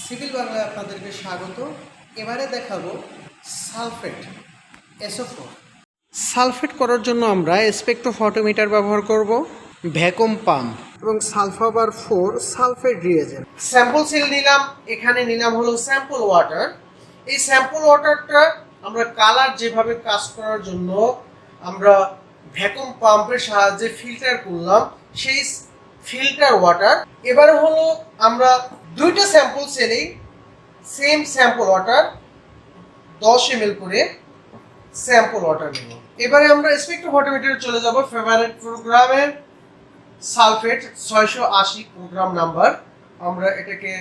Civil বাংলায় আপনাদেরকে স্বাগত। এবারে দেখাবো সালফেট SO4। সালফেট করার জন্য আমরা স্পেকট্রোফটোমিটার ব্যবহার করব, ভ্যাকুয়াম পাম্প এবং sulphur 4 sulphate reagent. Sample cell নিলাম, এখানে নিলাম হলো স্যাম্পল ওয়াটার। এই স্যাম্পল ওয়াটারটা আমরা কালার যেভাবে কাজ করার জন্য আমরা ভ্যাকুয়াম পাম্পের সাহায্যে ফিল্টার করলাম, সেই ফিল্টার ওয়াটার। এবারে হলো আমরা দুইটা স্যাম্পল সেলেই সেম স্যাম্পল ওয়াটার 10 ml করে স্যাম্পল ওয়াটার নেব। এবারে আমরা স্পেকট্রোফটোমিটারে চলে যাব। ফেভারিট প্রোগ্রামের সালফেট 680 প্রোগ্রাম নাম্বার, আমরা এটাকে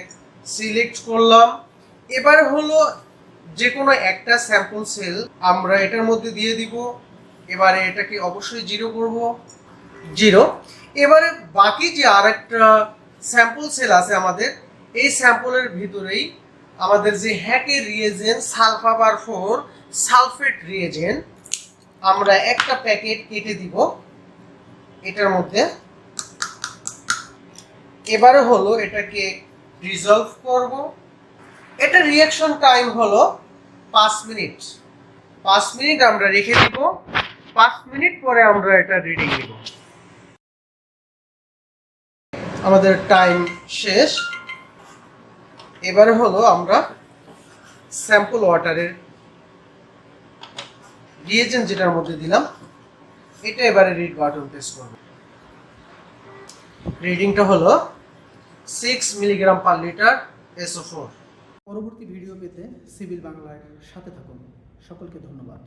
সিলেক্ট করলাম। এবারে হলো যে কোনো একটা স্যাম্পল সেল আমরা এটার মধ্যে দিয়ে দিব। এবারে এটাকে অবশ্যই 0 করব, 0। এবারে বাকি যে আরেকটা স্যাম্পল সেল আছে আমাদের, এই স্যাম্পলের ভিতরেই আমাদের যে হ্যাকের রিয়েজেন্ট সালফার 4 সালফেট রিয়েজেন্ট আমরা একটা প্যাকেট কেটে দিব এটার মধ্যে। এবারে হলো এটাকে ডিসলভ করব। এটা রিঅ্যাকশন টাইম হলো 5 মিনিট। 5 মিনিট আমরা রেখে দিব। 5 মিনিট পরে আমরা এটা রিডিং নিব। আমাদের টাইম শেষ। এবারে হলো আমরা স্যাম্পল ওয়াটারের রিয়েজেন্ট যেটার মধ্যে দিলাম এটা এবারে রিড বাটন প্রেস করব। রিডিংটা হলো 6 মিলিগ্রাম পার লিটার SO4। পরবর্তী ভিডিও পেতে সিভিল বাংলার সাথে থাকুন। সকলকে ধন্যবাদ।